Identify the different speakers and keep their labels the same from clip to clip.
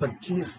Speaker 1: 25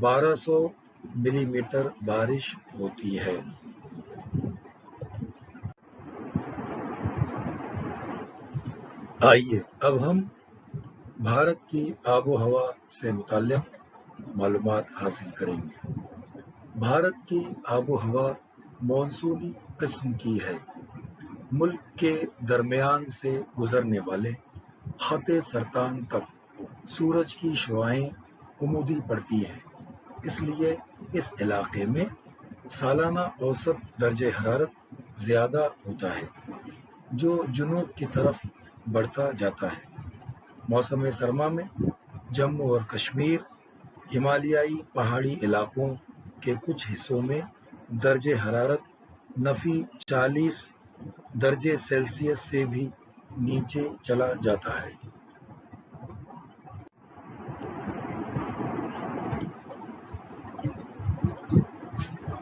Speaker 1: 1200 ملی میٹر بارش ہوتی ہے۔ آئیے اب ہم بھارت کی آب و ہوا سے متعلق معلومات حاصل کریں گے۔ بھارت کی آب و ہوا مانسونی قسم کی ہے۔ ملک کے درمیان سے گزرنے والے خط سرطان تک سورج کی شعاعیں عمودی پڑتی ہیں، اس لیے اس علاقے میں سالانہ اوسط درجہ حرارت زیادہ ہوتا ہے، جو جنوب کی طرف بڑھتا جاتا ہے۔ موسم سرما میں جموں اور کشمیر، ہمالیائی پہاڑی علاقوں کے کچھ حصوں میں درجہ حرارت -40 درجے سیلسیس سے بھی نیچے چلا جاتا ہے۔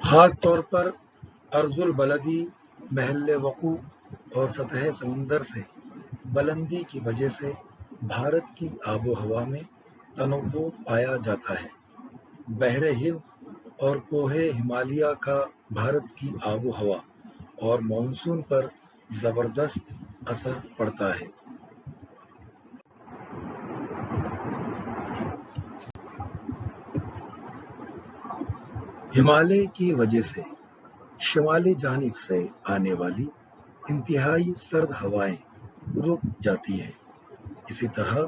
Speaker 1: خاص طور پر عرض البلدی، محل وقوع اور سطح سمندر سے بلندی کی وجہ سے بھارت کی آب و ہوا میں تنوع پایا جاتا ہے۔ بحر ہند اور کوہ ہمالیہ کا بھارت کی آب و ہوا اور مانسون پر زبردست اثر پڑتا ہے۔ ہمالیہ کی وجہ سے شمالی جانب سے آنے والی انتہائی سرد ہوائیں رک جاتی ہیں۔ اسی طرح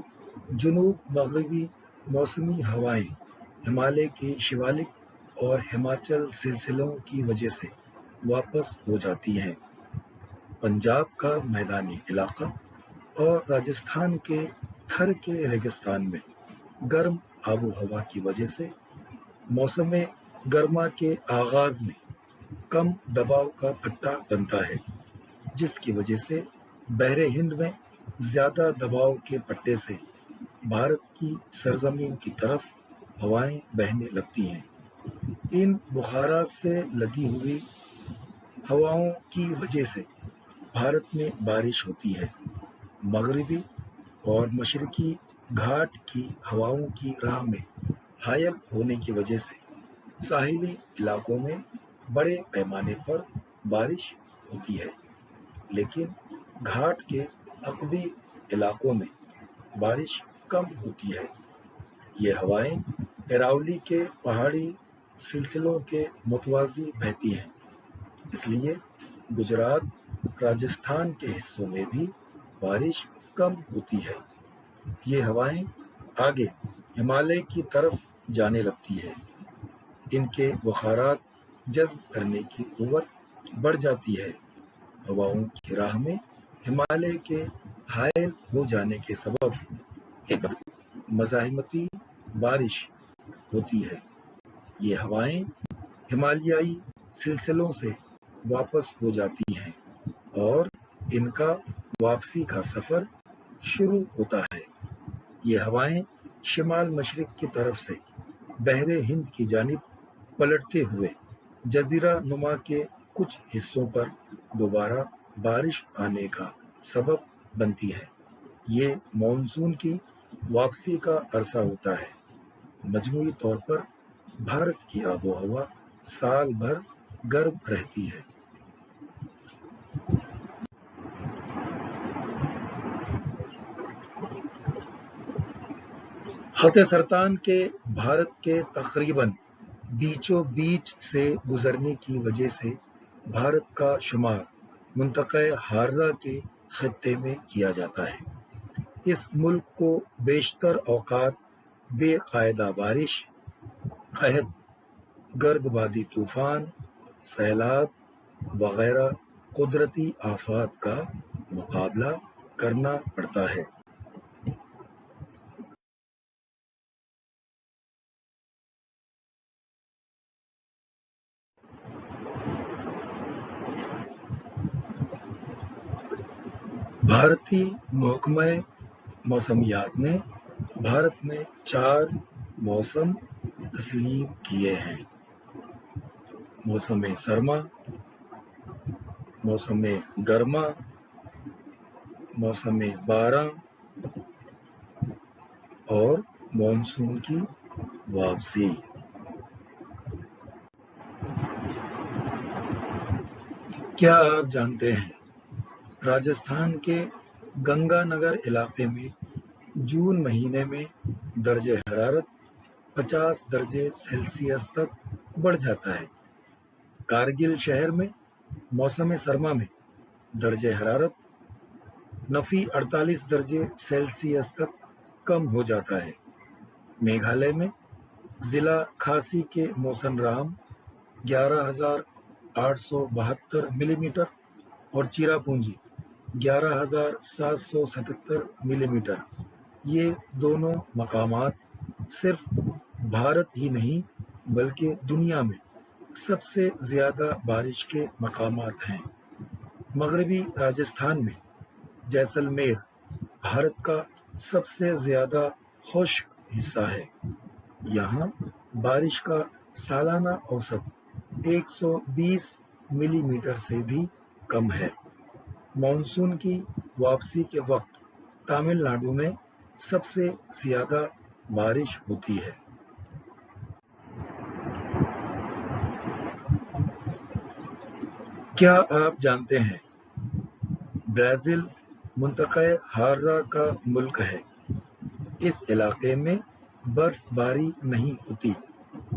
Speaker 1: جنوب مغربی موسمی ہوائیں ہمالیہ کے شیوالک اور ہماچل سلسلوں کی وجہ سے واپس ہو جاتی ہیں۔ پنجاب کا میدانی علاقہ اور راجستھان کے تھر کے ریگستان میں گرم آب و ہوا کی وجہ سے موسم گرما کے آغاز میں کم دباؤ کا پٹا بنتا ہے، جس کی وجہ سے بحر ہند میں زیادہ دباؤ کے پٹے سے بھارت کی سرزمین کی طرف ہوائیں بہنے لگتی ہیں۔ ان بخارات سے لگی ہوئی ہواؤں کی وجہ سے بھارت میں بارش ہوتی ہے۔ مغربی اور مشرقی گھاٹ کی ہواؤں کی راہ میں حائل ہونے کی وجہ سے ساحلی علاقوں میں بڑے پیمانے پر بارش ہوتی ہے، لیکن گھاٹ کے عقبی علاقوں میں بارش کم ہوتی ہے۔ یہ ہوائیں اراولی کے پہاڑی سلسلوں کے متوازی بہتی ہیں، اس لیے گجرات، راجستھان کے حصوں میں بھی بارش کم ہوتی ہے۔ یہ ہوائیں آگے ہمالیہ کی طرف جانے لگتی ہے، ان کے بخارات جذب کرنے کی قوت بڑھ جاتی ہے۔ ہواؤں کی راہ میں ہمالیہ کے حائل ہو جانے کے سبب ایک مزاحمتی بارش ہوتی ہے۔ یہ ہوائیں ہمالیائی سلسلوں سے واپس ہو جاتی ہیں اور ان کا واپسی کا سفر شروع ہوتا ہے۔ یہ ہوائیں شمال مشرق کی طرف سے بحر ہند کی جانب پلٹتے ہوئے جزیرہ نما کے کچھ حصوں پر دوبارہ بارش آنے کا سبب بنتی ہے۔ یہ مانسون کی واپسی کا عرصہ ہوتا ہے۔ مجموعی طور پر بھارت کی آب و ہوا سال بھر گرم رہتی ہے۔ خط سرطان کے بھارت کے تقریباً بیچوں بیچ سے گزرنے کی وجہ سے بھارت کا شمار منطقہ حارہ کے خطے میں کیا جاتا ہے۔ اس ملک کو بیشتر اوقات بے قاعدہ بارش، قحط، گرد بادی طوفان، سیلاب وغیرہ قدرتی آفات کا مقابلہ کرنا پڑتا ہے۔ بھارتی محکمہ موسمیات نے بھارت میں 4 موسم تسلیم کیے ہیں: موسم سرما، موسم گرما، موسم باراں اور مانسون کی واپسی۔ کیا آپ جانتے ہیں راجستھان کے گنگا نگر علاقے میں جون مہینے میں درجہ حرارت 50 درجے سیلسیس تک بڑھ جاتا ہے۔ کارگل شہر میں موسم سرما میں درجہ حرارت نفی 48 درجے سیلسیس تک کم ہو جاتا ہے۔ میگھالیہ میں ضلع کھاسی کے موسم رام 11,872 ملی میٹر اور چیرا پونجی 11,777 ملی میٹر، یہ دونوں مقامات صرف بھارت ہی نہیں بلکہ دنیا میں سب سے زیادہ بارش کے مقامات ہیں۔ مغربی راجستھان میں جیسلمیر بھارت کا سب سے زیادہ خشک حصہ ہے۔ یہاں بارش کا سالانہ اوسط 120 ملی میٹر سے بھی کم ہے۔ مانسون کی واپسی کے وقت تامل ناڈو میں سب سے زیادہ بارش ہوتی ہے۔ کیا آپ جانتے ہیں برازیل منطقہ حارہ کا ملک ہے۔ اس علاقے میں برف باری نہیں ہوتی،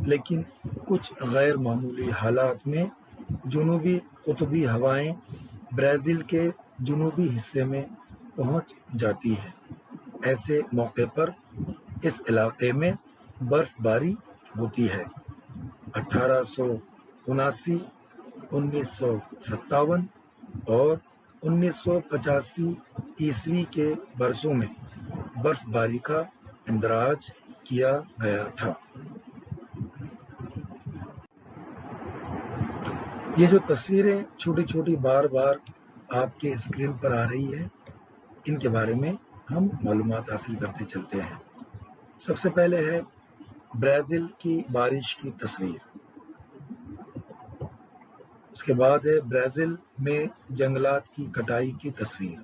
Speaker 1: لیکن کچھ غیر معمولی حالات میں جنوبی قطبی ہوائیں برازیل کے جنوبی حصے میں پہنچ جاتی ہیں۔ ایسے موقع پر اس علاقے میں برف باری ہوتی ہے۔ 1879، 1957 اور 1985 عیسوی کے برسوں میں برف باری کا اندراج کیا گیا تھا۔ یہ جو تصویریں چھوٹی چھوٹی بار بار آپ کے اسکرین پر آ رہی ہے، ان کے بارے میں ہم معلومات حاصل کرتے چلتے ہیں۔ سب سے پہلے ہے برازیل کی بارش کی تصویر۔ اس کے بعد ہے برازیل میں جنگلات کی کٹائی کی تصویر۔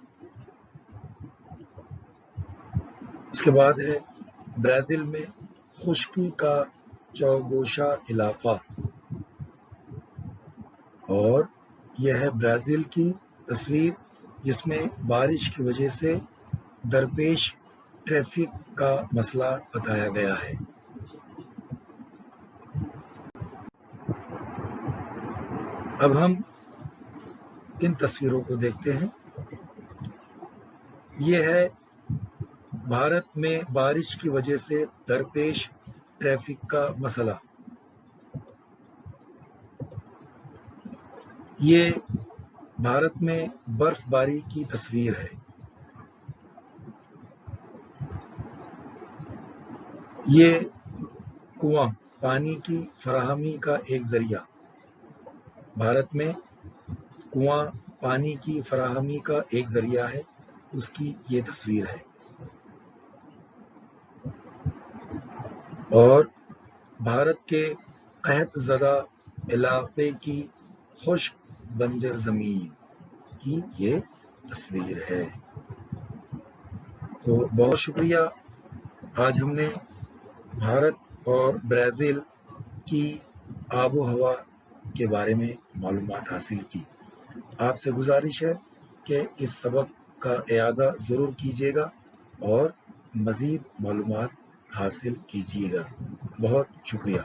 Speaker 1: اس کے بعد ہے برازیل میں خشکی کا چوگوشا علاقہ، اور یہ ہے برازیل کی تصویر جس میں بارش کی وجہ سے درپیش ٹریفک کا مسئلہ بتایا گیا ہے۔ اب ہم ان تصویروں کو دیکھتے ہیں۔ یہ ہے بھارت میں بارش کی وجہ سے درپیش ٹریفک کا مسئلہ۔ یہ بھارت میں برف باری کی تصویر ہے۔ یہ کنواں پانی کی فراہمی کا ایک ذریعہ، بھارت میں کنواں پانی کی فراہمی کا ایک ذریعہ ہے، اس کی یہ تصویر ہے۔ اور بھارت کے قحط زدہ علاقے کی خشک بنجر زمین کی یہ تصویر ہے۔ تو بہت شکریہ، آج ہم نے بھارت اور برازیل کی آب و ہوا کے بارے میں معلومات حاصل کی۔ آپ سے گزارش ہے کہ اس سبق کا اعادہ ضرور کیجیے گا اور مزید معلومات حاصل کیجیے گا۔ بہت شکریہ۔